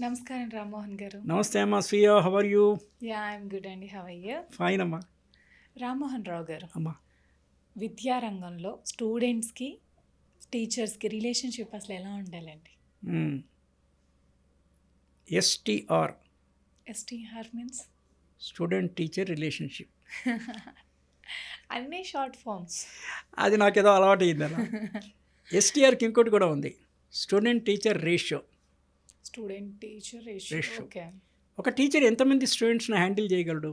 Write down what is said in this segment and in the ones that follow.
నమస్కారం రామ్మోహన్ గారు. నమస్తే అమ్మా Swiya, how are you? I'm good అండి. How are you? ఫైన్ అమ్మా. రామ్మోహన్ రావు గారు, అమ్మా విద్యారంగంలో స్టూడెంట్స్కి టీచర్స్కి రిలేషన్షిప్ అసలు ఎలా ఉండాలండి? STR, STR means student teacher relationship. అన్నీ షార్ట్ ఫామ్స్. అది నాకేదో అలవాటు అయింది అలా. ఎస్టీఆర్కి ఇంకోటి కూడా ఉంది, student teacher ratio. Student teacher ratio. Okay. ఒక టీచర్ ఎంతమంది స్టూడెంట్స్ని హ్యాండిల్ చేయగలడు?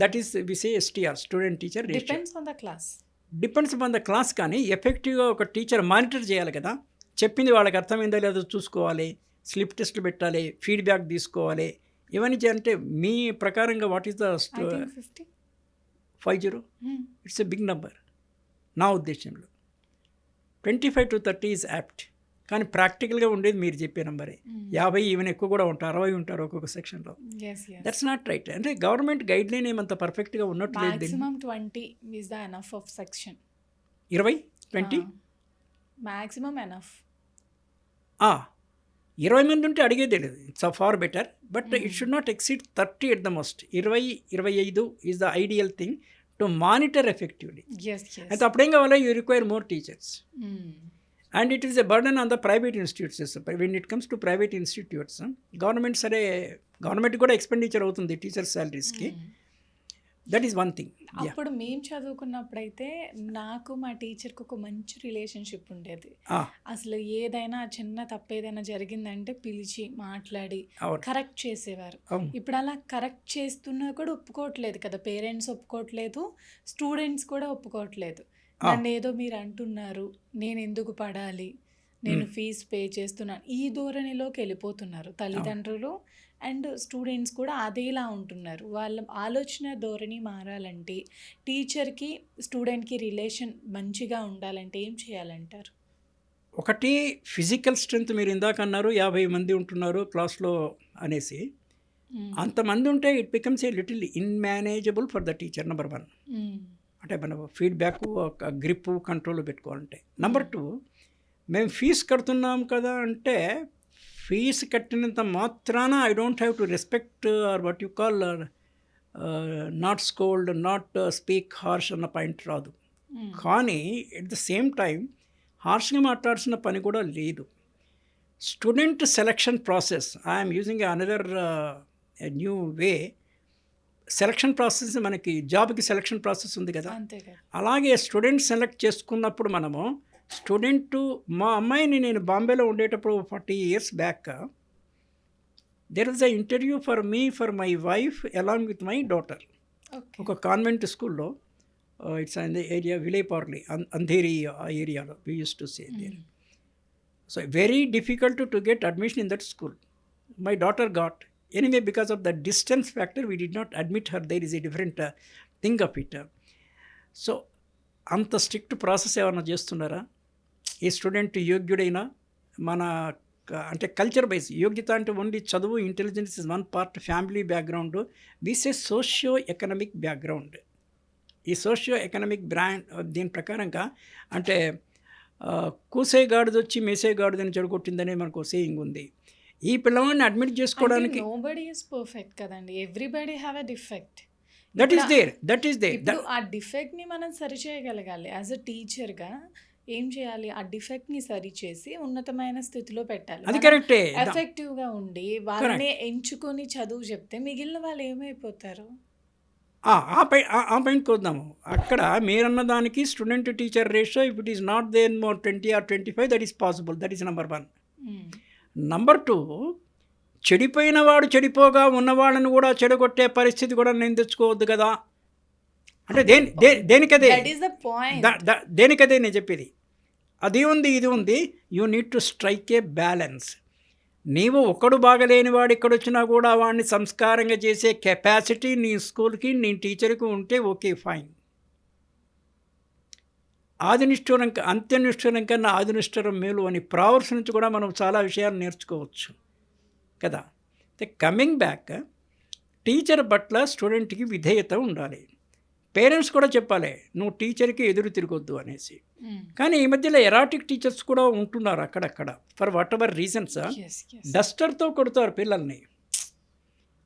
That is we say STR, student teacher ratio. Depends on the class. Depends on the class, కానీ ఎఫెక్టివ్గా ఒక టీచర్ మానిటర్ చేయాలి కదా. చెప్పింది వాళ్ళకి అర్థమైందో లేదో చూసుకోవాలి, స్లిప్ టెస్ట్లు పెట్టాలి, ఫీడ్బ్యాక్ తీసుకోవాలి. ఇవన్నీ చేయాలంటే మీ ప్రకారంగా what is the 50? It's a big number నా ఉద్దేశంలో. 25 to 30 ఈజ్ యాప్ట్, కానీ ప్రాక్టికల్గా ఉండేది మీరు చెప్పే నెంబరే. 50 ఈవెన్ ఎక్కువ కూడా ఉంటారు, 60 ఉంటారు ఒక్కొక్క సెక్షన్లో. That's not right. అంటే గవర్నమెంట్ గైడ్ లైన్ ఏమంత పర్ఫెక్ట్గా ఉన్నట్టు లేదు. Maximum 20 is the enough of section. 20 maximum enough. 20 మంది ఉంటే అడిగేదే లేదు. It's far better, but it should not exceed 30 at the most. 20-25 is the ideal thing to monitor effectively. అయితే అప్పుడేం కావాలా? You require more teachers. And it is a burden on the private institutes. When it comes to private institutes, government కూడా expenditure అవుతుంది teacher సాలరీస్కి. That is one thing. అప్పుడు మేము చదువుకున్నప్పుడైతే నాకు మా టీచర్కి ఒక మంచి రిలేషన్షిప్ ఉండేది. అసలు ఏదైనా చిన్న తప్పు ఏదైనా జరిగిందంటే పిలిచి మాట్లాడి కరెక్ట్ చేసేవారు. ఇప్పుడు అలా కరెక్ట్ చేస్తున్నా కూడా ఒప్పుకోవట్లేదు కదా, పేరెంట్స్ ఒప్పుకోవట్లేదు, స్టూడెంట్స్ కూడా ఒప్పుకోవట్లేదు. నన్ను ఏదో మీరు అంటున్నారు, నేను ఎందుకు పడాలి, నేను ఫీజు పే చేస్తున్నాను, ఈ ధోరణిలోకి వెళ్ళిపోతున్నారు తల్లిదండ్రులు అండ్ స్టూడెంట్స్ కూడా అదేలా ఉంటున్నారు. వాళ్ళ ఆలోచన ధోరణి మారాలంటే, టీచర్కి స్టూడెంట్కి రిలేషన్ మంచిగా ఉండాలంటే ఏం చేయాలంటారు? ఒకటి, ఫిజికల్ స్ట్రెంగ్త్. మీరు ఇందాక అన్నారు 50 మంది ఉంటున్నారు క్లాస్లో అనేసి. అంతమంది ఉంటే it becomes a little unmanageable for the teacher. Number 1, అంటే మన ఫీడ్బ్యాక్, గ్రిప్, కంట్రోల్ పెట్టుకోవాలంటే. నెంబర్ 2, మేము ఫీజు కడుతున్నాం కదా అంటే ఫీజు కట్టినంత మాత్రాన I don't have to respect or what you call not scold, not speak harsh అన్న పాయింట్ రాదు. కానీ ఎట్ ద సేమ్ టైం హార్ష్గా మాట్లాడాల్సిన పని కూడా లేదు. Student selection process, I'm using another new way. Selection process, మనకి జాబ్కి సెలక్షన్ ప్రాసెస్ ఉంది కదా, అలాగే స్టూడెంట్ సెలెక్ట్ చేసుకున్నప్పుడు మనము మా అమ్మాయిని నేను బాంబేలో ఉండేటప్పుడు 40 years back, there was a interview for me, for my wife along with my daughter. ఒక కాన్వెంట్ స్కూల్లో, it's in the area Vile Parle, Andheri ఆ ఏరియాలో we use to say there. So very difficult to get admission in that school. My daughter got. Anyway, because of the distance factor, we did not admit her. There is a different thing of it. So, అంత strict process ఏమైనా చేస్తున్నారా? ఈ student యోగ్యుడైనా, మన అంటే culture wise యోగ్యత అంటే only చదువు, intelligence is one part, family background, this A socio economic background. ఈ సోషియో ఎకనామిక్ దీని ప్రకారంగా అంటే కూసేగాడిది వచ్చి మేసేగాడిదని చెడగొట్టిందనే మనకు సేయింగ్ ఉంది. ఈ పిల్లవాడిని అడ్మిట్ చేసుకోవడానికి నోబడీ ఇస్ పర్ఫెక్ట్ కదండి, everybody have a defect. That is there. ఆ డిఫెక్ట్ని మనం సరిచేయగలగాలి. యాజ్ అ టీచర్గా ఏం చేయాలి? ఆ డిఫెక్ట్ని సరిచేసి ఉన్నతమైన స్థితిలో పెట్టాలి. అది కరెక్టే. ఎఫెక్టివ్గా ఉండి వాళ్ళని ఎంచుకొని చదువు చెప్తే మిగిలిన వాళ్ళు ఏమైపోతారు? ఆ పాయింట్కి వద్దాము. అక్కడ మీరన్న దానికి student teacher ratio, if it is not there more 20 or 25, that is possible. That is number 1. Number 2, చెడిపోయిన వాడు చెడిపోగా ఉన్నవాళ్ళని కూడా చెడగొట్టే పరిస్థితి కూడా నేను తెచ్చుకోవద్దు కదా. అంటే దేనికదే నేను చెప్పేది. అది ఉంది, ఇది ఉంది. You need to strike A balance. నీవు ఒకడు బాగలేని వాడు ఇక్కడొచ్చినా కూడా వాడిని సంస్కారంగా చేసే కెపాసిటీ నీ స్కూల్కి, నీ టీచర్కి ఉంటే ఓకే, ఫైన్. అంత్యనిష్ఠూరం కన్నా ఆదినిష్ఠూరం మేలు అని ప్రావర్స్ నుంచి కూడా మనం చాలా విషయాలు నేర్చుకోవచ్చు కదా. కమింగ్ బ్యాక్, టీచర్ పట్ల స్టూడెంట్కి విధేయత ఉండాలి. పేరెంట్స్ కూడా చెప్పాలి నువ్వు టీచర్కి ఎదురు తిరగొద్దు అనేసి. కానీ ఈ మధ్యలో ఎరాటిక్ టీచర్స్ కూడా ఉంటున్నారు అక్కడక్కడ, ఫర్ వాట్ ఎవర్ రీజన్స్. డస్టర్తో కొడతారు పిల్లల్ని.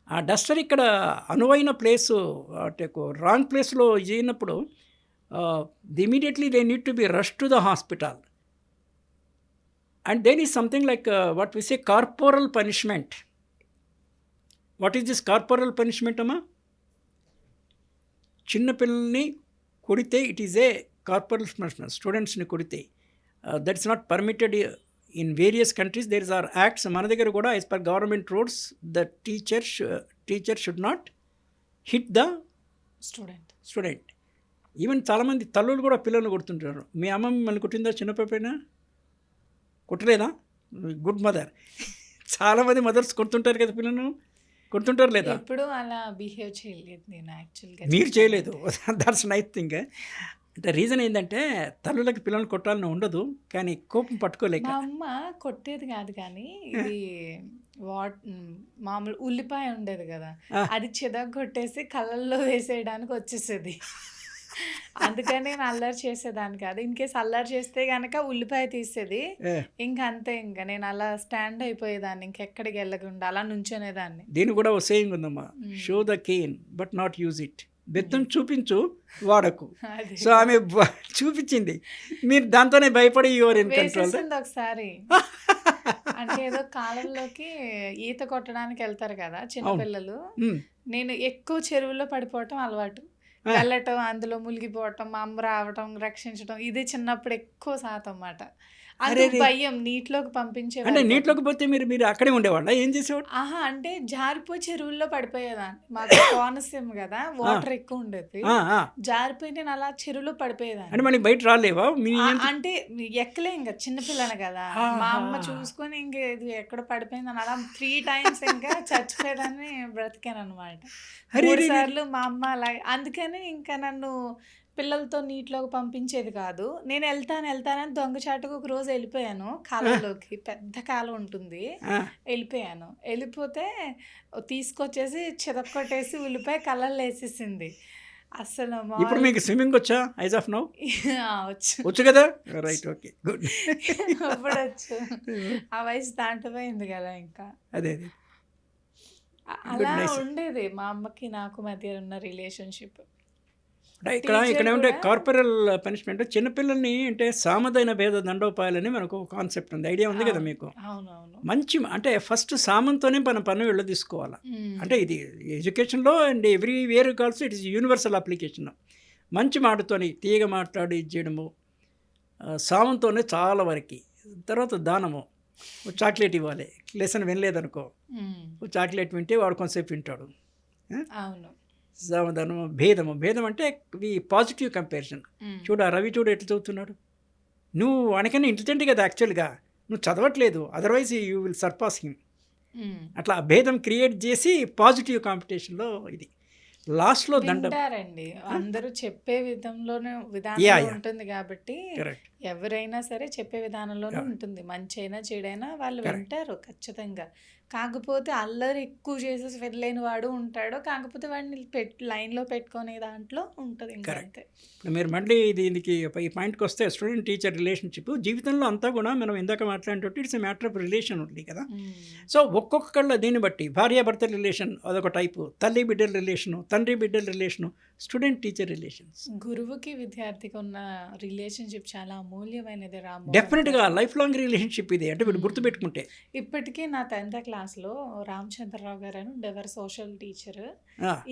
ఆ డస్టర్ ఇక్కడ అనువైన ప్లేసు అంటే రాంగ్ ప్లేస్లో చేయనప్పుడు immediately they need to be rush to the hospital. And then is something like what we say corporal punishment. What is this corporal punishment అమ్మా? చిన్నపిల్లల్ని కొడితే it is a corporal punishment. స్టూడెంట్స్ని కొడితే that is not permitted in various countries. There are acts. మన దగ్గర కూడా as per government rules the teacher should not hit the student. Even చాలామంది తల్లులు కూడా పిల్లల్ని కొడుతుంటారు. మీ అమ్మ మిమ్మల్ని కొట్టిందా చిన్నపాపైనా? కొట్టలేదా? Good mother. చాలామంది మదర్స్ కొడుతుంటారు కదా పిల్లలను, కొడుతుంటారు లేదా? ఎప్పుడు అలా బిహేవ్ చేయలేదు నేను యాక్చువల్గా. మీరు చేయలేదు, దట్స్ నైస్ థింగ్. అంటే రీజన్ ఏంటంటే తల్లులకి పిల్లల్ని కొట్టాలని ఉండదు, కానీ కోపం పట్టుకోలేక. మా అమ్మ కొట్టేది కాదు, కానీ ఇది మామూలు ఉల్లిపాయ ఉండేది కదా, అది చెదగొట్టేసి కళ్ళల్లో వేసేయడానికి వచ్చేసేది. అందుకని నేను అల్లరి చేసేదాన్ని కాదు. ఇన్ కేస్ అల్లరి చేస్తే కనుక ఉల్లిపాయ తీసేది. ఇంకా అంతే, ఇంకా నేను అలా స్టాండ్ అయిపోయేదాన్ని, ఇంకెక్కడికి వెళ్ళకుండా అలా నుంచునేదాన్ని. దీని కూడా ఒక సేయింగ్ ఉందమ్మా, show the cane but not use it. బెత్తం చూపించు, వాడకు. సో ఆమె చూపించింది, మీరు దాంతోనే భయపడి యువర్ ఇన్ కంట్రోల్. ఒకసారి అంటే ఏదో కాలంలోకి ఈత కొట్టడానికి వెళ్తారు కదా చిన్నపిల్లలు, నేను ఎక్కువ చెరువులో పడిపోవటం అలవాటు. వెళ్ళటం, అందులో మునిగిపోవటం, మా అమ్మ రావటం, రక్షించడం, ఇది చిన్నప్పుడు ఎక్కువ శాతం అన్నమాట. అది భయం, నీటిలోకి పంపించే. అంటే నీటిలోకి పోతే మీరు అక్కడే ఉండేవాళ్ళ, ఏం చేసేవాడు? అంటే జారిపోయి చెరువుల్లో పడిపోయేదాన్ని. మాకు కోనసీమ కదా, వాటర్ ఎక్కువ ఉండేది. జారిపోయి నేను అలా చెరువులో పడిపోయేదాన్ని. అంటే మనకి బయట రాలేవా? అంటే ఎక్కలే, ఇంకా చిన్నపిల్లని కదా, మా అమ్మ చూసుకొని ఇంక ఇది ఎక్కడ పడిపోయిందని అలా 3 times ఇంకా చచ్చిపోయేదాన్ని బ్రతికాను అనమాట. 3 సార్లు మా అమ్మ అలా. అందుకని ఇంకా నన్ను పిల్లలతో నీటిలోకి పంపించేది కాదు. నేను వెళ్తానని దొంగచాటుకు ఒక రోజు వెళ్ళిపోయాను కాలంలోకి. పెద్ద కాలం ఉంటుంది, వెళ్ళిపోయాను. వెళ్ళిపోతే తీసుకొచ్చేసి చితక్కొట్టేసి ఉల్లిపాయ కళ్ళల్లో వేసేసింది. అసలు ఇప్పుడు మీకు స్విమ్మింగ్ వచ్చా? యాజ్ ఆఫ్ నౌ వచ్చు కదా, రైట్, ఓకే, గుడ్. ఇప్పుడు వచ్చు, ఆ వయసు దాటిపోయింది కదా. ఇంకా అదే అలా ఉండేది మా అమ్మకి నాకు మధ్య ఉన్న రిలేషన్షిప్. ఇక్కడ ఏమంటే కార్పొరల్ పనిష్మెంట్ చిన్నపిల్లల్ని అంటే సామదైన భేద దండోపాయాలని మనకు ఒక కాన్సెప్ట్ ఉంది, ఐడియా ఉంది కదా మీకు? మంచి అంటే ఫస్ట్ సామంతోనే మన పన్ను వెళ్ళ తీసుకోవాలి. అంటే ఇది ఎడ్యుకేషన్లో and everywhere also it is universal application. మంచి మాటతోని తీగ మాట్లాడి ఇది చేయడము, సామంతోనే చాలా వరకు. తర్వాత దానము, చాక్లెట్ ఇవ్వాలి. లెసన్ వినలేదనుకో, చాక్లెట్ వింటే వాడు కొంతసేపు వింటాడు. అవును. సమాధానము, భేదం అంటే ఈ పాజిటివ్ కంపారిజన్. చూడు, రవి చూడు ఎట్లా చదువుతున్నాడు, నువ్వు అనకనే ఇంటెలిజెంట్ కదా యాక్చువల్గా, నువ్వు చదవట్లేదు, otherwise you will surpass him. అట్లా భేదం క్రియేట్ చేసి పాజిటివ్ కాంపిటీషన్లో ఇది లాస్ట్లో దండండి. అందరూ చెప్పే విధానం ఉంటుంది కాబట్టి ఎవరైనా సరే చెప్పే విధానంలోనే ఉంటుంది. మంచి అయినా చెడైనా వాళ్ళు వింటారు ఖచ్చితంగా. కాకపోతే అల్లరి ఎక్కువ చేసేసి వెళ్ళలేని వాడు ఉంటాడు, కాకపోతే వాడిని లైన్లో పెట్టుకునే దాంట్లో ఉంటుంది. ఇంకా అంతే. మీరు మళ్ళీ దీనికి ఈ పాయింట్కి వస్తే స్టూడెంట్ టీచర్ రిలేషన్షిప్ జీవితంలో అంతా కూడా మనం ఇందాక మాట్లాడినట్టు it's a matter of relation ఉంది కదా. సో ఒక్కొక్కళ్ళ దీన్ని బట్టి భార్యాభర్తల రిలేషన్ అదొక టైపు, తల్లి బిడ్డల రిలేషను, తండ్రి బిడ్డల రిలేషను, స్టూడెంట్ టీచర్ రిలేషన్స్. గురువుకి విద్యార్థికి ఉన్న రిలేషన్షిప్ చాలా అమూల్యమైనది రాము. డెఫినెట్గా లైఫ్ లాంగ్ రిలేషన్షిప్ ఇది. అంటే మీరు గుర్తుపెట్టుకుంటే ఇప్పటికీ నా 10th క్లాస్లో రామచంద్రరావు గారు అని ఎవరు social teacher,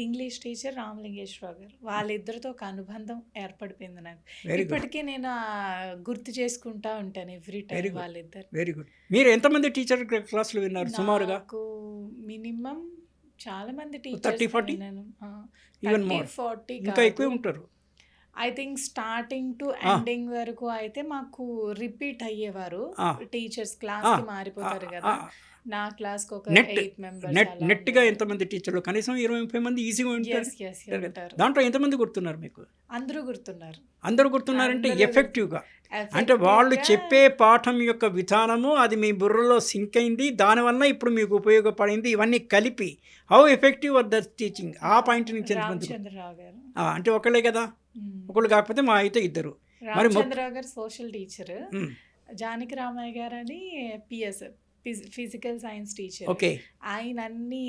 English teacher Ramalingeswara Rao garu, వాళ్ళిద్దరితో ఒక అనుబంధం ఏర్పడిపోయింది నాకు. ఇప్పటికీ నేను గుర్తు చేసుకుంటా ఉంటాను ఎవ్రీ టైం వాళ్ళిద్దరు. Very good. మీరు ఎంతమంది టీచర్ క్లాసులు విన్నారు సుమారుగా? మినిమం చాలా మంది టీచర్స్, 30-40 ఇంకా ఎక్కువే ఉంటారు. I think starting to ending వరకు అయితే మాకు రిపీట్ అయ్యేవారు టీచర్స్, క్లాస్కి మారిపోతారు కదా, నా క్లాస్కి ఒక నెట్ 8 మెంబర్స్ నెట్గా ఎంతమంది టీచర్లు కనీసం 20-30 మంది ఈజీగా ఉంటారు. ఉంటారు. దాంట్లో ఎంతమంది గుర్తున్నారు మీకు? అందరూ గుర్తున్నారు. అందరూ గుర్తున్నారంటే ఎఫెక్టివ్గా, అంటే వాళ్ళు చెప్పే పాఠం యొక్క విధానము అది మీ బుర్రలో సింక్ అయింది, దానివల్ల ఇప్పుడు మీకు ఉపయోగపడింది, ఇవన్నీ కలిపి how effective are the teaching, ఆ పాయింట్ నుంచి ఎంతమంది? రామచంద్రరావు గారు. అంటే ఒకళ్ళే కదా, ఒకళ్ళు కాకపోతే మా అయితే ఇద్దరు. మరి రామచంద్రరావు గారు సోషల్ టీచర్, జానకి రామయ్య గారు అని PS physical science teacher. Okay, ఆయన అన్ని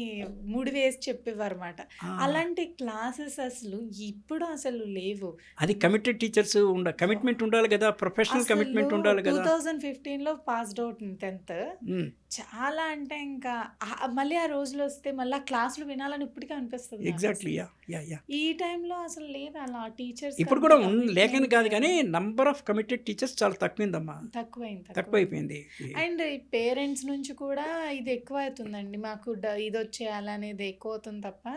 ముడివేసి చెప్పేవారు అన్నమాట. అలాంటి క్లాసెస్ అసలు ఇప్పుడు అసలు లేవు. అది కమిటెడ్ టీచర్స్ కమిట్మెంట్ ఉండాలి కదా, ప్రొఫెషనల్ కమిట్మెంట్ ఉండాలి కదా. 2015లో పాస్డ్ అవుట్ 10th. చాలా అంటే ఇంకా మళ్ళీ ఆ రోజులు వస్తే మళ్ళీ క్లాసులు వినాలని ఇప్పటికే అనిపిస్తుంది. ఎగ్జాక్ట్లీ. ఈ టైంలో అసలు లేదు అలా టీచర్స్. ఇప్పుడు కూడా లేకని కాదు కానీ నంబర్ ఆఫ్ కమిటెడ్ టీచర్స్ చాలా తక్కువైందమ్మా, తక్కువైపోయింది. అండ్ పేరెంట్స్ నుంచి కూడా ఇది ఎక్కువ అవుతుందండి, మాకు ఇది వచ్చేయాలనేది ఎక్కువ అవుతుంది తప్ప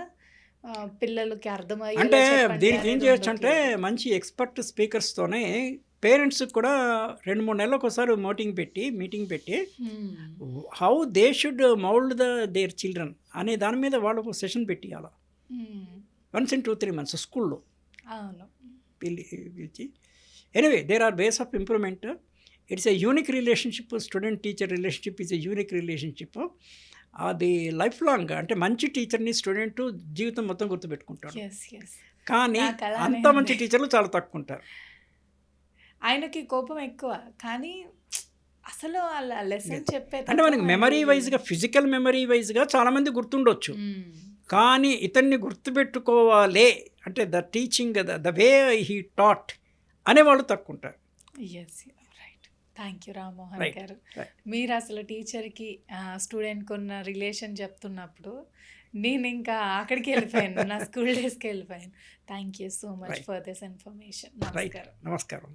పిల్లలకి అర్థమయ్యే. అంటే దీనికి ఏం చేయొచ్చు అంటే మంచి ఎక్స్పర్ట్ స్పీకర్స్తోనే పేరెంట్స్కి కూడా 2-3 నెలలకు ఒకసారి మీటింగ్ పెట్టి how they should mould their children అనే దాని మీద వాళ్ళకు సెషన్ పెట్టియాల. 1 in 2-3 months స్కూల్లో పిలిచి. Anyway there are ways of improvement. It's a unique relationship, student teacher relationship is a unique relationship. అది లైఫ్ లాంగ్, అంటే మంచి టీచర్ని స్టూడెంట్ జీవితం మొత్తం గుర్తుపెట్టుకుంటాడు. కానీ అంత మంచి టీచర్లు చాలా తక్కువ ఉంటారు. ఆయనకి కోపం ఎక్కువ, కానీ అసలు లెసన్ చెప్పే అంటే మనకి మెమరీ వైజ్గా, ఫిజికల్ మెమరీ వైజ్గా చాలామంది గుర్తుండొచ్చు, కానీ ఇతన్ని గుర్తుపెట్టుకోవాలి అంటే the teaching the way he taught అనేవాళ్ళు తక్కువ ఉంటారు. థ్యాంక్ యూ రామ్మోహన్ గారు. మీరు అసలు టీచర్కి స్టూడెంట్కి ఉన్న రిలేషన్ చెప్తున్నప్పుడు నేను ఇంకా అక్కడికి వెళ్ళిపోయాను, నా స్కూల్ డేస్కి వెళ్ళిపోయాను. Thank you so much for this information. నమస్కారం.